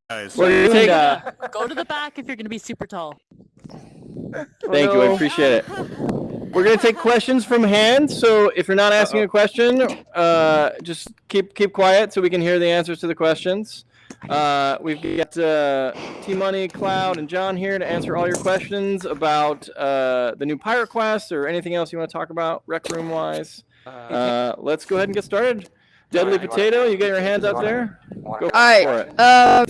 Guys, Go to the back if you're going to be super tall. Thank you, I appreciate it. We're gonna take questions from hand. So if you're not asking a question, just keep quiet so we can hear the answers to the questions. We've got T-Money, Cloud, and John here to answer all your questions about the new pirate class or anything else you want to talk about rec room wise. Let's go ahead and get started. Deadly Potato, you got your hands up there? Go for it.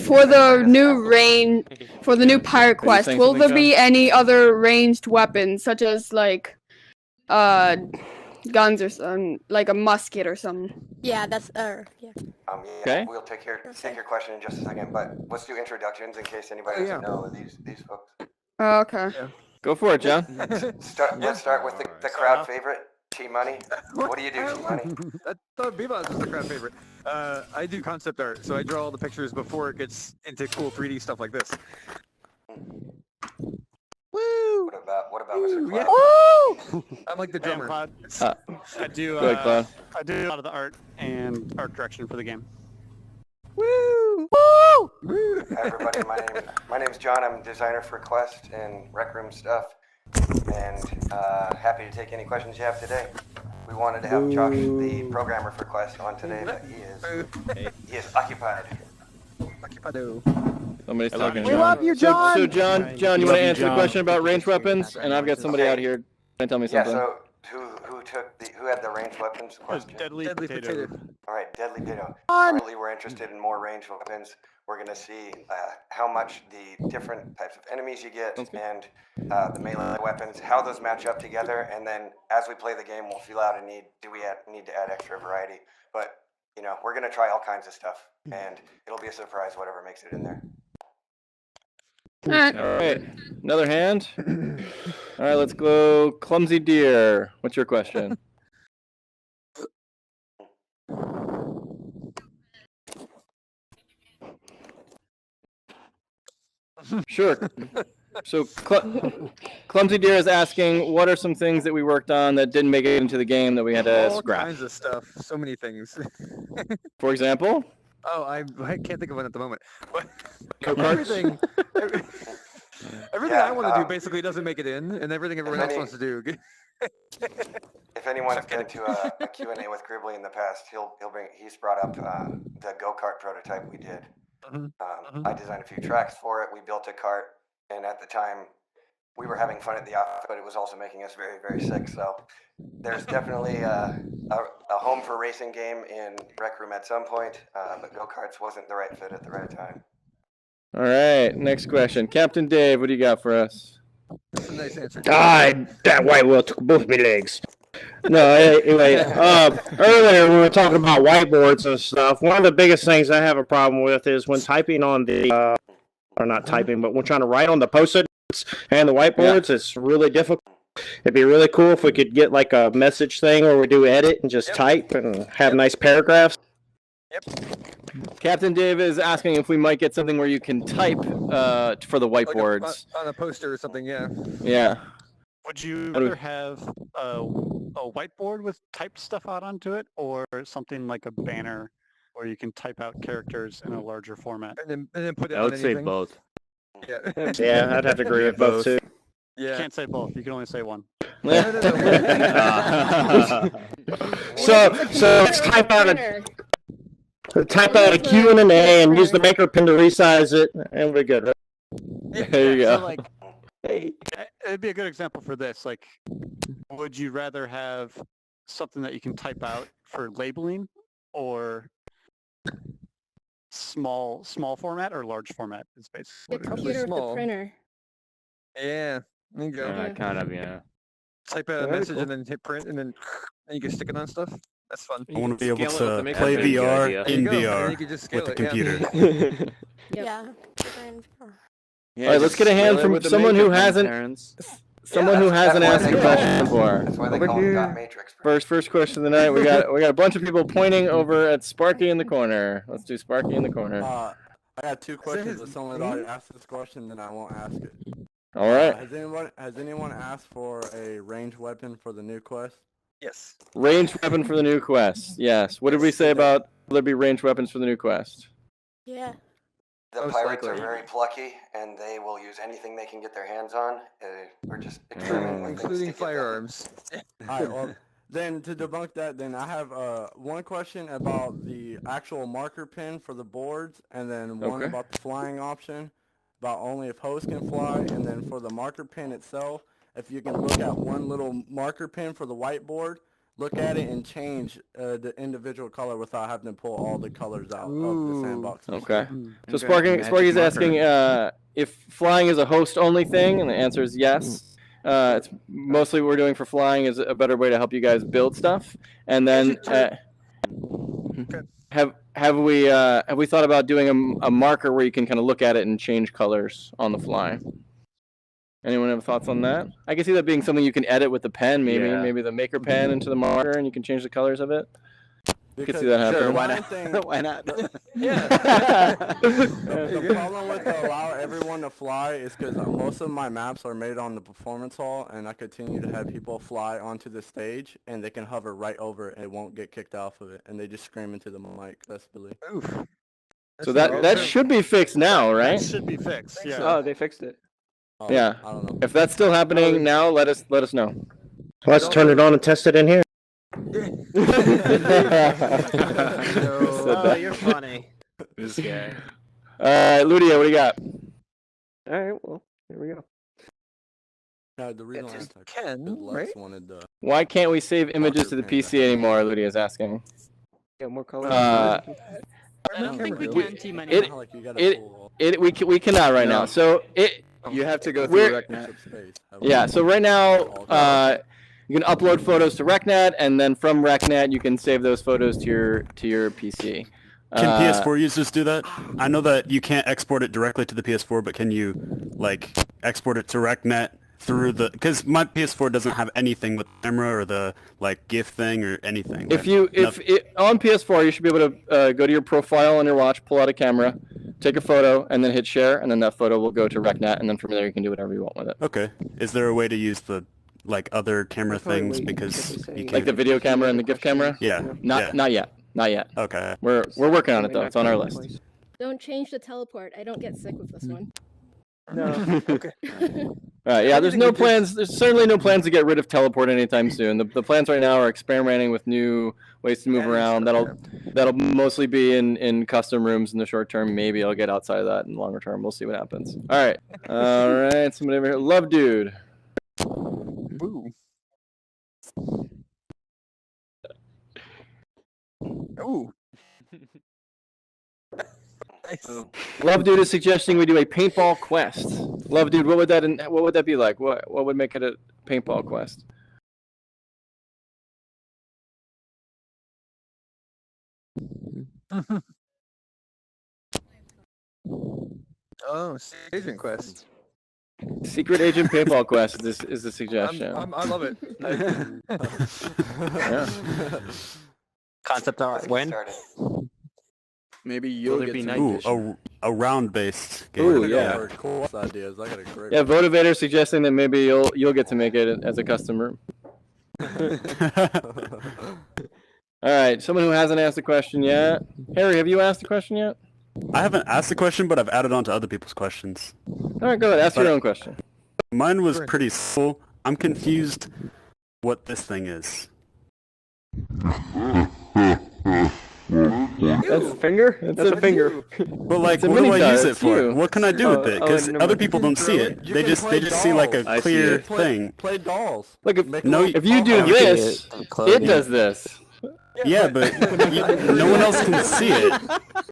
For the new pirate quest, will there be any other ranged weapons, such as like guns or something, like a musket or something? Yeah, that's yeah. Okay. We'll take your question in just a second, but let's do introductions in case anybody doesn't know these folks. Okay. Yeah. Go for it, John. Let's start with the crowd favorite. T-Money, what do you do, T-Money? I thought Bebop was the crowd favorite. I do concept art, so I draw all the pictures before it gets into cool 3D stuff like this. Woo! What about Mr. Cloud? Woo! I'm like the drummer. I do. Go ahead, Cloud. I do a lot of the art and art direction for the game. Woo! Woo! Hi everybody, my name's John. I'm designer for Quest and Rec Room stuff, and happy to take any questions you have today. We wanted to have Josh, the programmer for Quest, on today, but he is occupied. Somebody's talking. We love you, John. So John, you want to answer the question about ranged weapons? And I've got somebody out here trying to tell me something. Yeah. So who had the ranged weapons question? Deadly Potato. All right, Deadly Potato. Currently, we're interested in more ranged weapons. We're going to see how much the different types of enemies you get and the melee weapons, how those match up together, and then as we play the game, we'll feel out a need. Do we need to add extra variety? But you know, we're going to try all kinds of stuff, and it'll be a surprise whatever makes it in there. All right. All right. Another hand. All right, let's go. Clumsy Deer. What's your question? Sure. So Clumsy Deer is asking, what are some things that we worked on that didn't make it into the game that we had to scrap? All kinds of stuff. So many things. For example? Oh, I can't think of one at the moment. But everything I want to do basically doesn't make it in, and everything everyone else wants to do. If anyone's been to a Q&A with Gribbly in the past, he's brought up the go-kart prototype we did. I designed a few tracks for it. We built a cart, and at the time, we were having fun at the office, but it was also making us very, very sick. So there's definitely a home for racing game in Rec Room at some point, but go-karts wasn't the right fit at the right time. All right, next question. Captain Dave, what do you got for us? That's a nice answer. That white whale took both my legs. No, anyway, earlier we were talking about whiteboards and stuff. One of the biggest things I have a problem with is when typing on the, or not typing, but when trying to write on the post-it notes and the whiteboards, it's really difficult. It'd be really cool if we could get like a message thing where we do edit and just type and have nice paragraphs. Yep. Captain Dave is asking if we might get something where you can type for the whiteboards. Like on a poster or something, yeah. Yeah. Would you rather have a whiteboard with typed stuff out onto it, or something like a banner where you can type out characters in a larger format? And then put it I on would say anything? both. Yeah. Yeah, I'd have to agree with both too. Yeah. You can't say both. You can only say one. So let's type out a Q and an A and use the maker pen to resize it, and we're good. There you go. So, like, it'd be a good example for this. Like, would you rather have something that you can type out for labeling, or small format, or large format? Is basically The what it is. computer with the small. printer. Yeah. There you go. Kind of, yeah. Type out a message and then hit print, and then you can stick it on stuff. That's fun. I want to be able Scale it to with the play maker pen. VR Good in There you go. And VR you can just scale with the it, computer. Yeah. All right, let's get a hand from someone who hasn't asked a question before. That's why they call it Dot Matrix. First question of the night. We got a bunch of people pointing over at Sparky in the corner. Let's do Sparky in the corner. I I got two questions. If someone already asked this question, then I won't ask it. All right. Has anyone asked for a ranged weapon for the new quest? Yes. Ranged weapon for the new quest. Yes. What did we say about will there be ranged weapons for the new quest? Yeah. The Most pirates are likely. very plucky, and they will use anything they can get their hands on. We're just experimenting with things to Including get them. firearms. Alright, well, then to debunk that, then I have one question about the actual marker pin for the boards, and then one Okay. about the flying option, about only if hosts can fly, and then for the marker pin itself, if you can look at one little marker pin for the whiteboard, look at it and change the individual color without having to pull all the colors out of the sandbox. Okay. So Okay. Sparky's asking if flying is a host-only thing, and the answer is yes. It's mostly what we're doing for flying is a better way to help you guys build stuff. And then have we thought about doing a marker where you can kind of look at it and change colors on the fly? Anyone have thoughts on that? I can see that being something you can edit with the pen, maybe the maker pen into the marker, and you can change the colors of it. You could see that happening. Sure, why not? Why not? The problem with the allow everyone to fly is because most of my maps are made on the performance hall, and I continue to have people fly onto the stage, and they can hover right over it, and it won't get kicked off of it, and they just scream into the mic. That's Billy. Oof. So that should be fixed now, right? That should be fixed. Yeah. Oh, they fixed it. Oh, Yeah. I don't know. If that's still happening now, let us know. Let's turn it on and test it in here. Oh, you're funny. This guy. Ludia, what do you got? All right, well, here we go. The reason why I just typed Ken, is Lex right? wanted the Why can't we save images to the PC anymore? Ludia's asking. Get more color. I don't think we can too many. It- like you gotta it- pull We cannot right now. So You have to go We're- through up RecNet. space. yeah. So right now, you can upload photos to RecNet, and then from RecNet, you can save those photos to your PC. Can PS4 users do that? I know that you can't export it directly to the PS4, but can you like export it to RecNet through the? Because my PS4 doesn't have anything with the camera or the like GIF thing or anything. If on PS4, you should be able to go to your profile on your watch, pull out a camera, take a photo, and then hit share, and then that photo will go to RecNet, and then from there you can do whatever you want with it. Okay. Is there a way to use the like other camera That's probably things what you because typically you say. can't? Like the video camera and the GIF camera. Yeah. Not yet. Okay. We're working on it though. It's on our list. Don't change the teleport. I don't get sick with this one. No. Okay. All right, yeah, there's no plans. There's certainly no plans to get rid of teleport anytime soon. The plans right now are experimenting with new ways to move around. That'll mostly be in custom rooms in the short term. Maybe I'll get outside of that in the longer term. We'll see what happens. All right. Somebody over here, Love Dude. Ooh. Ooh. Nice. Love Dude is suggesting we do a paintball quest. Love Dude, what would that be like? What would make it a paintball quest? Oh, agent quest. Secret Agent Paintball Quest is the suggestion. I love it. Yeah. Concept art. Let's get When? started. Maybe you'll there get be some night Ooh, vision? a round-based game. Ooh, it. yeah. For cool ideas. I got a great. Yeah, Votivator suggesting that maybe you'll get to make it as a custom room. All right, someone who hasn't asked a question yet. Harry, have you asked a question yet? I haven't asked the question, but I've added on to other people's questions. All right, go ahead. Ask your own question. Mine was pretty simple. I'm confused what this thing is. That's a finger? That's a finger. But like, It's a what do mini I die, use it it's for? you. What can I do with it? Because never other mind. people don't see it. You They can just play see like dolls. a I see clear it. thing. Play dolls. Look, No, if you do You can this, get it clothing. does this. Yeah, but no one else can see it.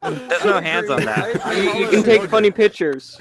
There's no hands on that. You can take funny pictures.